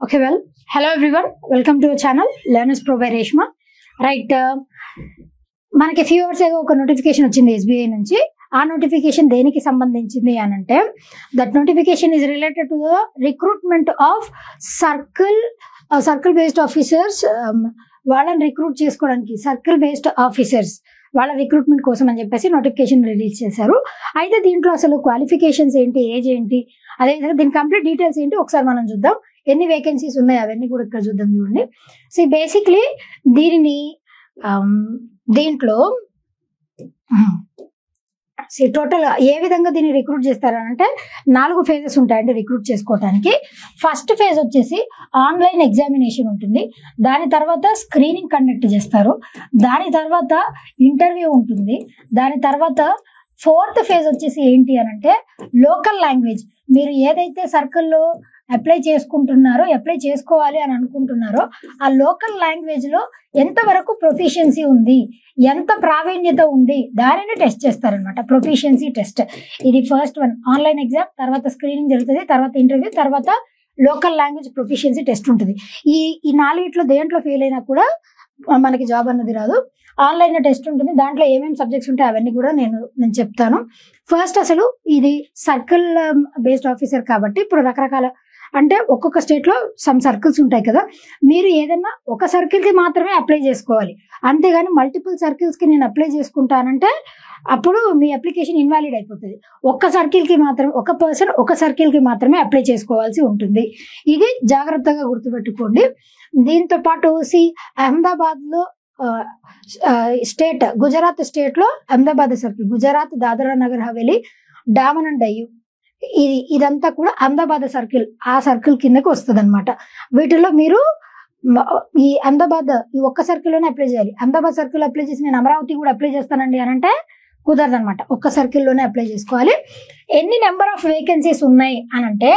Okay, well, hello everyone. Welcome to our channel, Learners Pro by Reshma. Right, మనకి few hours ఏదో ఒక notification వచ్చింది SBI నుంచి. ఆ నోటిఫికేషన్ దేనికి సంబంధించింది అని అంటే, that notification is related to the recruitment of circle based officers. వాళ్ళని రిక్రూట్ చేసుకోవడానికి సర్కిల్ బేస్డ్ ఆఫీసర్స్ వాళ్ళ రిక్రూట్మెంట్ కోసం అని చెప్పేసి నోటిఫికేషన్ రిలీజ్ చేశారు. అయితే దీంట్లో అసలు క్వాలిఫికేషన్స్ ఏంటి, ఏజ్ ఏంటి, అదేవిధంగా దీని కంప్లీట్ డీటెయిల్స్ ఏంటి ఒకసారి మనం చూద్దాం. ఎన్ని వేకెన్సీస్ ఉన్నాయి అవన్నీ కూడా ఇక్కడ చూద్దాం. చూడండి, సో బేసిక్లీ దీంట్లో టోటల్ ఏ విధంగా దీన్ని రిక్రూట్ చేస్తారంటే 4 ఫేజెస్ ఉంటాయండి రిక్రూట్ చేసుకోవడానికి. ఫస్ట్ ఫేజ్ వచ్చేసి ఆన్లైన్ ఎగ్జామినేషన్ ఉంటుంది. దాని తర్వాత స్క్రీనింగ్ కండక్ట్ చేస్తారు. దాని తర్వాత ఇంటర్వ్యూ ఉంటుంది. దాని తర్వాత 4th ఫేజ్ వచ్చేసి ఏంటి అని అంటే లోకల్ లాంగ్వేజ్. మీరు ఏదైతే సర్కిల్లో అప్లై చేసుకోవాలి అని అనుకుంటున్నారో ఆ లోకల్ లాంగ్వేజ్ లో ఎంతవరకు ప్రొఫిషియన్సీ ఉంది, ఎంత ప్రావీణ్యత ఉంది, దానిని టెస్ట్ చేస్తారనమాట. Proficiency test. ఇది ఫస్ట్ వన్. ఆన్లైన్ ఎగ్జామ్, తర్వాత స్క్రీనింగ్ జరుగుతుంది, తర్వాత ఇంటర్వ్యూ, తర్వాత లోకల్ లాంగ్వేజ్ ప్రొఫిషియన్సీ టెస్ట్ ఉంటుంది. ఈ 4 దేంట్లో ఫెయిల్ అయినా కూడా మనకి జాబ్ అన్నది రాదు. ఆన్లైన్ టెస్ట్ ఉంటుంది. దాంట్లో ఏమేమి సబ్జెక్ట్స్ ఉంటాయి అవన్నీ కూడా నేను చెప్తాను. ఫస్ట్ అసలు ఇది సర్కిల్ బేస్డ్ ఆఫీసర్ కాబట్టి ఇప్పుడు రకరకాల అంటే ఒక్కొక్క స్టేట్ లో సమ్ సర్కిల్స్ ఉంటాయి కదా. మీరు ఏదన్నా ఒక సర్కిల్ కి మాత్రమే అప్లై చేసుకోవాలి. అంతేగాని మల్టిపుల్ సర్కిల్స్ కి నేను అప్లై చేసుకుంటానంటే అప్పుడు మీ అప్లికేషన్ ఇన్వాలిడ్ అయిపోతుంది. ఒక పర్సన్ ఒక సర్కిల్ కి మాత్రమే అప్లై చేసుకోవాల్సి ఉంటుంది. ఇది జాగ్రత్తగా గుర్తుపెట్టుకోండి. దీంతో పాటు అహ్మదాబాద్ లో గుజరాత్ స్టేట్ లో అహ్మదాబాద్ సర్కిల్, గుజరాత్, దాదరా నగర్ హవేలీ, డామన్ అండ్ డయ్యూ, ఇదంతా కూడా అహ్మదాబాద్ సర్కిల్, ఆ సర్కిల్ కిందకి వస్తుంది అనమాట. వీటిలో మీరు ఈ అహ్మదాబాద్ ఈ ఒక్క సర్కిల్లోనే అప్లై చేయాలి. అహ్మదాబాద్ సర్కిల్ అప్లై చేసి నేను అమరావతి కూడా అప్లై చేస్తానండి అని అంటే కుదరదు అనమాట. ఒక్క సర్కిల్లోనే అప్లై చేసుకోవాలి. ఎన్ని నెంబర్ ఆఫ్ వేకెన్సీస్ ఉన్నాయి అని అంటే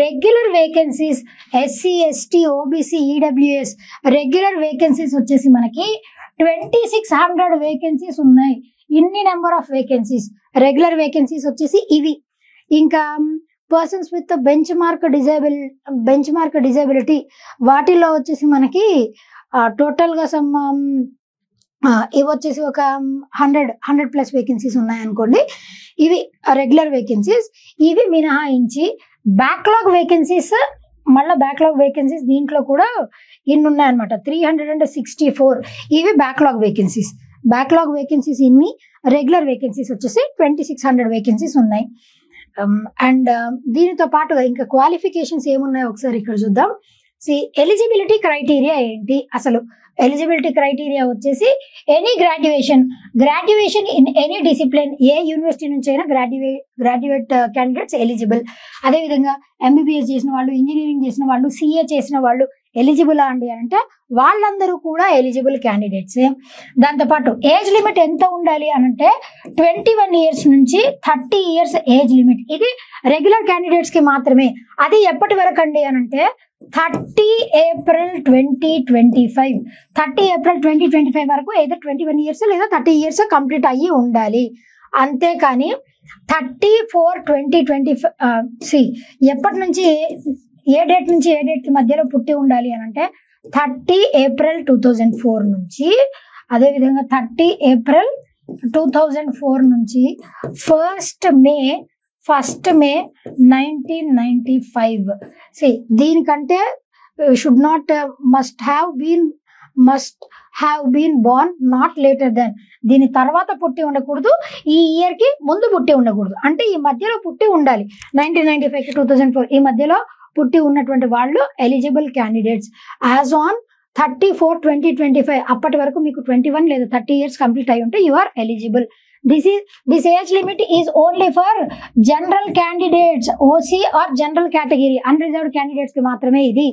regular vacancies SC, ST, OBC, EWS regular vacancies వచ్చేసి మనకి 2600 వేకెన్సీస్ ఉన్నాయి. ఇన్ని number of vacancies regular vacancies వచ్చేసి ఇవి. ఇంకా persons with bench mark disability వాటిల్లో వచ్చేసి మనకి టోటల్ గా ఇవి వచ్చేసి ఒక 100+ వేకెన్సీస్ ఉన్నాయనుకోండి. ఇవి రెగ్యులర్ వేకెన్సీస్. ఇవి మినహాయించి బ్యాక్లాగ్ వేకెన్సీస్, దీంట్లో కూడా ఇన్ని ఉన్నాయన్నమాట. 364 ఇవి బ్యాక్లాగ్ వేకెన్సీస్ ఇన్ని. రెగ్యులర్ వేకెన్సీస్ వచ్చేసి 2600 వేకెన్సీస్ ఉన్నాయి. అండ్ దీనితో పాటుగా ఇంకా క్వాలిఫికేషన్స్ ఏమున్నాయో ఒకసారి ఇక్కడ చూద్దాం. ఎలిజిబిలిటీ క్రైటీరియా ఏంటి? అసలు ఎలిజిబిలిటీ క్రైటీరియా వచ్చేసి any graduation in any discipline, A university నుంచి అయినా గ్రాడ్యుయేట్ క్యాండిడేట్స్ ఎలిజిబుల్. అదేవిధంగా ఎంబీబీఎస్ చేసిన వాళ్ళు, ఇంజనీరింగ్ చేసిన వాళ్ళు, సిఏ చేసిన వాళ్ళు ఎలిజిబుల్ అండి అంటే వాళ్ళందరూ కూడా ఎలిజిబుల్ క్యాండిడేట్స్. దాంతోపాటు ఏజ్ లిమిట్ ఎంత ఉండాలి అనంటే 21 ఇయర్స్ నుంచి 30 ఇయర్స్ ఏజ్ లిమిట్. ఇది రెగ్యులర్ క్యాండిడేట్స్ కి మాత్రమే. అది ఎప్పటి వరకు అండి అనంటే 30 ఏప్రిల్ 2025. 30 ఏప్రిల్ 2025 వరకు ఏదో 21 ఇయర్స్ లేదా 30 ఇయర్స్ కంప్లీట్ అయ్యి ఉండాలి. అంతేకాని 34/2025 ఎప్పటి నుంచి ఏ డేట్ నుంచి ఏ డేట్ మధ్యలో పుట్టి ఉండాలి అని అంటే 30 ఏప్రిల్ 2004 నుంచి, అదేవిధంగా 30 ఏప్రిల్ 2004 నుంచి 1st మే 1995. దీనికంటే must have been born not later than. దీని తర్వాత పుట్టి ఉండకూడదు, ఈ ఇయర్ కి ముందు పుట్టి ఉండకూడదు. అంటే ఈ మధ్యలో పుట్టి ఉండాలి. 1995 to 2004 ఈ మధ్యలో పుట్టి ఉన్నటువంటి వాళ్ళు ఎలిజిబుల్ క్యాండిడేట్స్. యాజ్ ఆన్ 30/4/2025 అప్పటి వరకు మీకు 21 లేదా 30 ఇయర్స్ కంప్లీట్ అయి ఉంటే you are eligible. This age limit is only for general candidates, OC or general category, unreserved candidates కి మాత్రమే ఇది.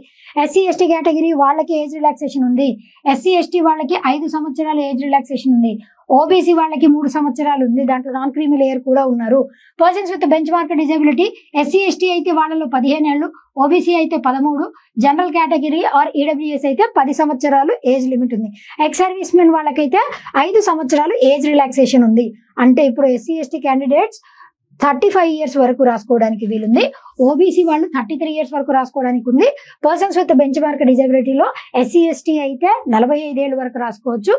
ఎస్సీ ఎస్టీ కేటగిరీ వాళ్ళకి ఏజ్ రిలాక్సేషన్ ఉంది. ఎస్సీ ఎస్టీ వాళ్ళకి 5 సంవత్సరాల ఏజ్ రిలాక్సేషన్ ఉంది. ఓబీసీ వాళ్ళకి 3 సంవత్సరాలు ఉంది. దాంట్లో నాన్ క్రీమీ లేయర్ కూడా ఉన్నారు. Persons with bench mark disability SC ST అయితే వాళ్ళలో 15 ఏళ్ళు, ఓబీసీ అయితే 13, జనరల్ కేటగిరీ ఆర్ ఈడబ్ల్యూఎస్ అయితే 10 సంవత్సరాలు ఏజ్ లిమిట్ ఉంది. ఎక్స్ సర్వీస్ మెన్ వాళ్ళకైతే 5 సంవత్సరాలు ఏజ్ రిలాక్సేషన్ ఉంది. అంటే ఇప్పుడు ఎస్సీ ఎస్టీ క్యాండిడేట్స్ 35 years వరకు రాసుకోవడానికి వీలుంది. ఓబీసీ వాళ్ళు 33 years వరకు రాసుకోవడానికి ఉంది. పర్సన్స్ విత్ బెంచ్ మార్క్ డిజబిలిటీలో ఎస్సీ ఎస్టీ అయితే 45 ఏళ్ళ వరకు రాసుకోవచ్చు.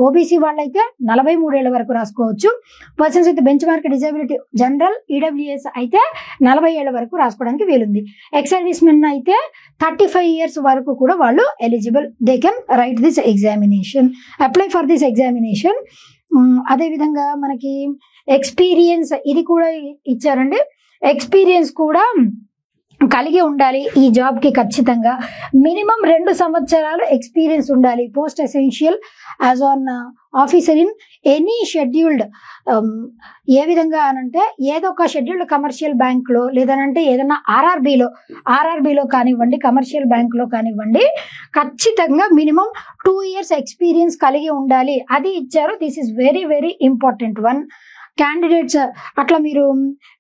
ఓబీసీ వాళ్ళైతే 43 ఏళ్ళ వరకు రాసుకోవచ్చు. Persons with benchmark disability general EWS అయితే 40 ఏళ్ళ వరకు రాసుకోవడానికి వీలుంది. ఎక్స్ సర్వీస్ మెన్ అయితే 35 years వరకు కూడా వాళ్ళు eligible. They can write this examination, apply for this examination. అదేవిధంగా మనకి ఎక్స్పీరియన్స్ ఇది కూడా ఇచ్చారండి. ఎక్స్పీరియన్స్ కూడా కలిగి ఉండాలి ఈ జాబ్కి. ఖచ్చితంగా మినిమం 2 సంవత్సరాలు ఎక్స్పీరియన్స్ ఉండాలి. Post essential as on officer in any scheduled, ఏ విధంగా అనంటే ఏదో ఒక షెడ్యూల్డ్ కమర్షియల్ బ్యాంక్లో లేదనంటే ఏదైనా ఆర్ఆర్బీలో కానివ్వండి, కమర్షియల్ బ్యాంక్లో కానివ్వండి, ఖచ్చితంగా మినిమం 2 years ఎక్స్పీరియన్స్ కలిగి ఉండాలి. అది ఇచ్చారు. This is very very important one. Candidates అట్లా మీరు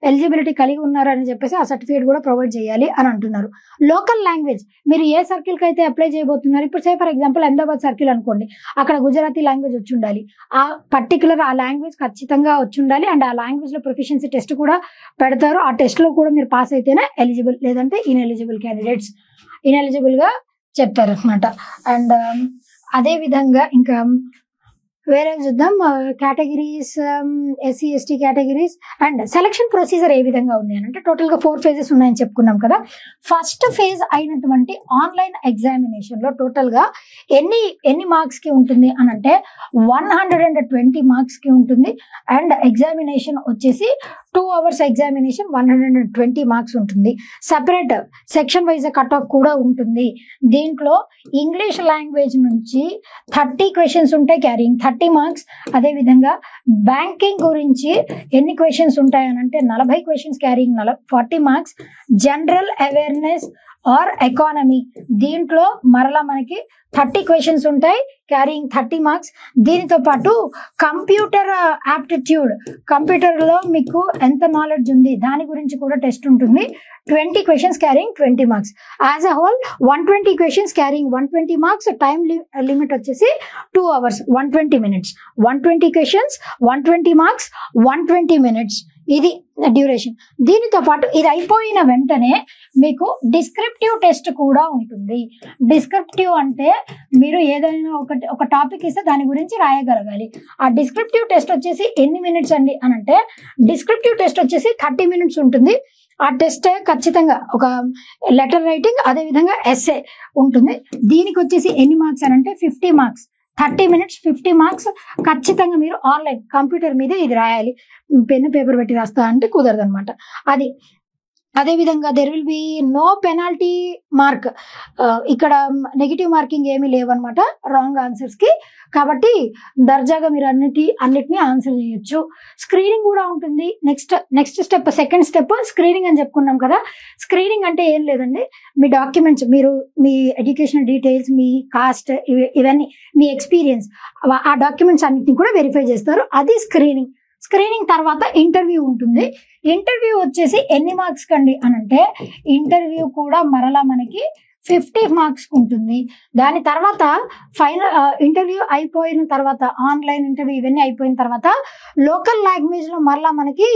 ఎలిజిబిలిటీ కలిగి ఉన్నారని చెప్పేసి ఆ సర్టిఫికేట్ కూడా ప్రొవైడ్ చేయాలి అని అంటున్నారు. లోకల్ లాంగ్వేజ్ మీరు ఏ సర్కిల్కి అయితే అప్లై చేయబోతున్నారు, ఇప్పుడు say for example Ahmedabad circle అనుకోండి, అక్కడ గుజరాతీ లాంగ్వేజ్ వచ్చి ఉండాలి. ఆ పర్టికులర్ ఆ లాంగ్వేజ్ ఖచ్చితంగా వచ్చి ఉండాలి. అండ్ ఆ లాంగ్వేజ్లో ప్రొఫిషియన్సీ టెస్ట్ కూడా పెడతారు. ఆ టెస్ట్లో కూడా మీరు పాస్ అయితేనే ఎలిజిబుల్, లేదంటే ఇన్ఎలిజిబుల్ క్యాండిడేట్స్ ఇన్ఎలిజిబుల్గా చెప్తారు అనమాట. అండ్ అదేవిధంగా ఇంకా వేరే చూద్దాం. Categories, SC ST categories and selection procedure ఏ విధంగా ఉంది అని అంటే టోటల్గా 4 phases ఉన్నాయని చెప్పుకున్నాం కదా. ఫస్ట్ ఫేజ్ అయినటువంటి ఆన్లైన్ ఎగ్జామినేషన్లో టోటల్గా ఎన్ని మార్క్స్కి ఉంటుంది అని అంటే 120 మార్క్స్కి ఉంటుంది. అండ్ ఎగ్జామినేషన్ వచ్చేసి 2 hours ఎగ్జామినేషన్ 120 మార్క్స్ ఉంటుంది. Separate section wise cut off కూడా ఉంటుంది. దీంట్లో ఇంగ్లీష్ లాంగ్వేజ్ నుంచి 30 questions ఉంటాయి, క్యారింగ్ 30 marks. అదేవిధంగా బ్యాంకింగ్ గురించి ఎన్ని క్వశ్చన్స్ ఉంటాయనంటే 40 questions carrying 40 marks. General awareness or economy దీంట్లో మరలా మనకి 30 questions ఉంటాయి, క్యారింగ్ 30 marks. దీనితో పాటు కంప్యూటర్ యాప్టిట్యూడ్, కంప్యూటర్లో మీకు ఎంత నాలెడ్జ్ ఉంది దాని గురించి కూడా టెస్ట్ ఉంటుంది. 20 questions carrying 20 marks. As a whole 120 questions carrying 120 marks. Time limit వచ్చేసి 2 hours 120 minutes. 120 questions 120 marks 120 minutes ఇది డ్యూరేషన్. దీనితో పాటు ఇది అయిపోయిన వెంటనే మీకు డిస్క్రిప్టివ్ టెస్ట్ కూడా ఉంటుంది. డిస్క్రిప్టివ్ అంటే మీరు ఏదైనా ఒక టాపిక్ ఇస్తే దాని గురించి రాయగలగాలి. ఆ డిస్క్రిప్టివ్ టెస్ట్ వచ్చేసి ఎన్ని మినిట్స్ అండి అని అంటే డిస్క్రిప్టివ్ టెస్ట్ వచ్చేసి 30 minutes ఉంటుంది. ఆ టెస్ట్ ఖచ్చితంగా ఒక లెటర్ రైటింగ్, అదేవిధంగా ఎస్సే ఉంటుంది. దీనికి వచ్చేసి ఎన్ని మార్క్స్ అని అంటే 50 marks. 30 minutes 50 marks. ఖచ్చితంగా మీరు ఆన్లైన్ కంప్యూటర్ మీద ఇది రాయాలి. పెన్ను పేపర్ పెట్టి రాస్తా అంటే కుదరదు అనమాట. అదేవిధంగా there will be no penalty mark. ఇక్కడ నెగిటివ్ మార్కింగ్ ఏమీ లేవన్నమాట రాంగ్ ఆన్సర్స్కి. కాబట్టి దర్జాగా మీరు అన్నిటినీ ఆన్సర్ చేయొచ్చు. స్క్రీనింగ్ కూడా ఉంటుంది. Next step, second step screening అని చెప్పుకున్నాం కదా. స్క్రీనింగ్ అంటే ఏం లేదండి, మీ డాక్యుమెంట్స్, మీరు మీ ఎడ్యుకేషనల్ డీటెయిల్స్, మీ కాస్ట్, ఇవన్నీ మీ ఎక్స్పీరియన్స్, ఆ డాక్యుమెంట్స్ అన్నిటిని కూడా వెరిఫై చేస్తారు. అది స్క్రీనింగ్. స్క్రీనింగ్ తర్వాత ఇంటర్వ్యూ ఉంటుంది. ఇంటర్వ్యూ వచ్చేసి ఎన్ని మార్క్స్ కండి అని అంటే ఇంటర్వ్యూ కూడా మరలా మనకి 50 marks ఉంటుంది. దాని తర్వాత ఫైనల్ ఇంటర్వ్యూ అయిపోయిన తర్వాత, ఆన్లైన్ ఇంటర్వ్యూ ఇవన్నీ అయిపోయిన తర్వాత లోకల్ లాంగ్వేజ్లో మరలా మనకి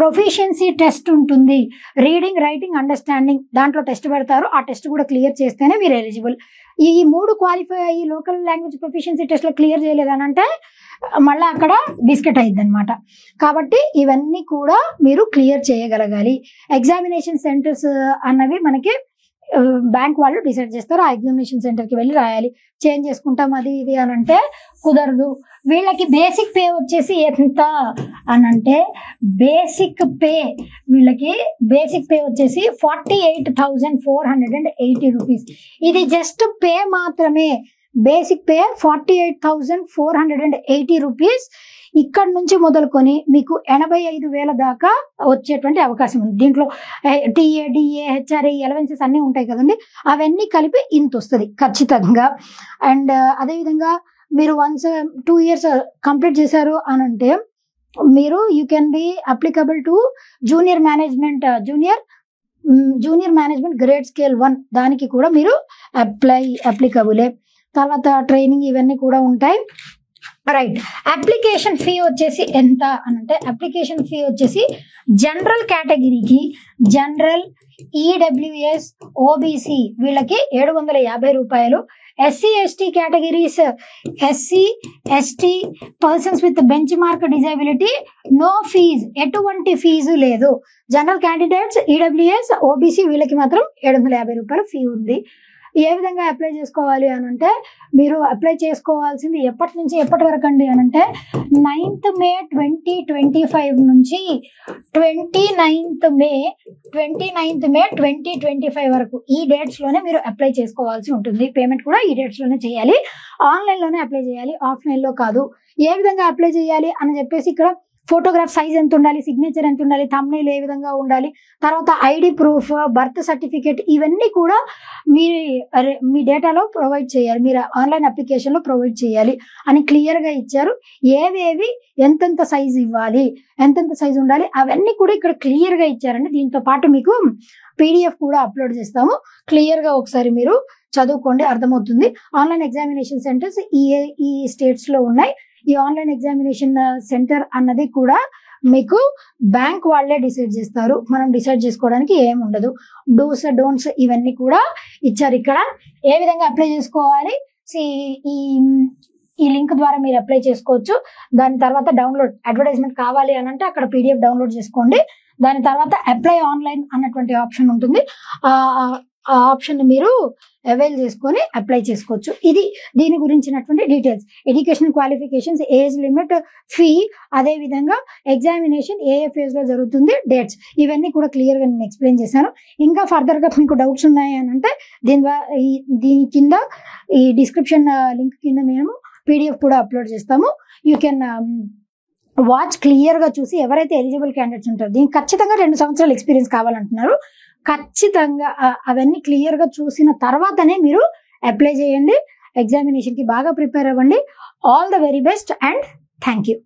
ప్రొఫిషియన్సీ టెస్ట్ ఉంటుంది. రీడింగ్, రైటింగ్, అండర్స్టాండింగ్ దాంట్లో టెస్ట్ పెడతారు. ఆ టెస్ట్ కూడా క్లియర్ చేస్తేనే మీరు ఎలిజిబుల్. ఈ 3 క్వాలిఫై అయ్యి లోకల్ లాంగ్వేజ్ ప్రొఫిషియన్సీ టెస్ట్లో క్లియర్ చేయలేదని అంటే మళ్ళీ అక్కడ బిస్కెట్ అయ్యిద్ది అనమాట. కాబట్టి ఇవన్నీ కూడా మీరు క్లియర్ చేయగలగాలి. ఎగ్జామినేషన్ సెంటర్స్ అన్నవి మనకి బ్యాంక్ వాళ్ళు డిసైడ్ చేస్తారు. ఆ ఎగ్జామినేషన్ సెంటర్కి వెళ్ళి రాయాలి. చేంజ్ చేసుకుంటాం అది ఇది అని అంటే కుదరదు. వీళ్ళకి బేసిక్ పే వచ్చేసి ఎంత అని అంటే వీళ్ళకి బేసిక్ పే వచ్చేసి 48,480 rupees. ఇది జస్ట్ పే మాత్రమే. Basic pay 48,480 rupees. ఇక్కడ నుంచి మొదలుకొని మీకు 85,000 దాకా వచ్చేటువంటి అవకాశం ఉంది. దీంట్లో టీఏ, డిఏ, హెచ్ఆర్ఏ, ఎలవెన్సెస్ అన్నీ ఉంటాయి కదండి, అవన్నీ కలిపి ఇంత వస్తుంది ఖచ్చితంగా. అండ్ అదేవిధంగా మీరు వన్స్ 2 years కంప్లీట్ చేశారు అని అంటే మీరు you can be applicable to junior management grade scale 1 దానికి కూడా మీరు అప్లికబులే. తర్వాత ట్రైనింగ్ ఇవన్నీ కూడా ఉంటాయి. రైట్. అప్లికేషన్ ఫీ వచ్చేసి ఎంత అని అంటే, అప్లికేషన్ ఫీ వచ్చేసి జనరల్ కేటగిరీకి, జనరల్, ఈడబ్ల్యూఎస్, ఓబీసీ వీళ్ళకి 750 రూపాయలు. SC ST categories, SC ST, persons with benchmark disability, no fees, ఎటువంటి ఫీజు లేదు. జనరల్ క్యాండిడేట్స్, ఈడబ్ల్యూఎస్, ఓబీసీ వీళ్ళకి మాత్రం 750 రూపాయలు ఫీ ఉంది. ఏ విధంగా అప్లై చేసుకోవాలి అని అంటే, మీరు అప్లై చేసుకోవాల్సింది ఎప్పటి నుంచి ఎప్పటి వరకు అండి అని అంటే 9th మే 2025 నుంచి 29th మే 2025 వరకు ఈ డేట్స్ లోనే మీరు అప్లై చేసుకోవాల్సి ఉంటుంది. పేమెంట్ కూడా ఈ డేట్స్ లోనే చేయాలి. ఆన్లైన్ లోనే అప్లై చేయాలి, ఆఫ్లైన్ లో కాదు. ఏ విధంగా అప్లై చేయాలి అని చెప్పేసి ఇక్కడ ఫోటోగ్రాఫ్ సైజ్ ఎంత ఉండాలి, సిగ్నేచర్ ఎంత ఉండాలి, థంబ్నెయిల్ ఏ విధంగా ఉండాలి, తర్వాత ఐడి ప్రూఫ్, బర్త్ సర్టిఫికేట్ ఇవన్నీ కూడా మీ డేటాలో ప్రొవైడ్ చేయాలి, మీరు ఆన్లైన్ అప్లికేషన్లో ప్రొవైడ్ చేయాలి అని క్లియర్గా ఇచ్చారు. ఏవేవి ఎంతెంత సైజ్ ఇవ్వాలి, ఎంతెంత సైజ్ ఉండాలి అవన్నీ కూడా ఇక్కడ క్లియర్గా ఇచ్చారండి. దీంతో పాటు మీకు PDF కూడా అప్లోడ్ చేస్తాము. క్లియర్గా ఒకసారి మీరు చదువుకోండి, అర్థమవుతుంది. ఆన్లైన్ ఎగ్జామినేషన్ సెంటర్స్ ఈ స్టేట్స్లో ఉన్నాయి. ఈ ఆన్లైన్ ఎగ్జామినేషన్ సెంటర్ అన్నది కూడా మీకు బ్యాంక్ వాళ్ళే డిసైడ్ చేస్తారు, మనం డిసైడ్ చేసుకోవడానికి ఏం ఉండదు. డూస్ డోంట్స్ ఇవన్నీ కూడా ఇచ్చారు ఇక్కడ. ఏ విధంగా అప్లై చేసుకోవాలి, ఈ లింక్ ద్వారా మీరు అప్లై చేసుకోవచ్చు. దాని తర్వాత డౌన్లోడ్ అడ్వర్టైజ్మెంట్ కావాలి అని అంటే అక్కడ PDF డౌన్లోడ్ చేసుకోండి. దాని తర్వాత అప్లై ఆన్లైన్ అన్నటువంటి ఆప్షన్ ఉంటుంది. ఆ ఆప్షన్ మీరు అవైల్ చేసుకొని అప్లై చేసుకోవచ్చు. ఇది దీని గురించినటువంటి details. Educational qualifications, age limit, fee, అదే విధంగా ఎగ్జామినేషన్ ఏ ఫేజ్ లో జరుగుతుంది, డేట్స్, ఇవన్నీ కూడా క్లియర్ గా నేను ఎక్స్ప్లెయిన్ చేశాను. ఇంకా ఫర్దర్ గా మీకు డౌట్స్ ఉన్నాయి అని అంటే దీని కింద ఈ డిస్క్రిప్షన్ లింక్ కింద మేము PDF కూడా అప్లోడ్ చేస్తాము. యూ కెన్ వాచ్, క్లియర్ గా చూసి ఎవరైతే ఎలిజిబుల్ క్యాండిడేట్స్ ఉంటారో, దీనికి ఖచ్చితంగా 2 సంవత్సరాల ఎక్స్పీరియన్స్ కావాలంటున్నారు. ఖచ్చితంగా అవన్నీ క్లియర్ గా చూసిన తర్వాతనే మీరు అప్లై చేయండి. ఎగ్జామినేషన్ కి బాగా ప్రిపేర్ అవ్వండి. All the very best and thank you.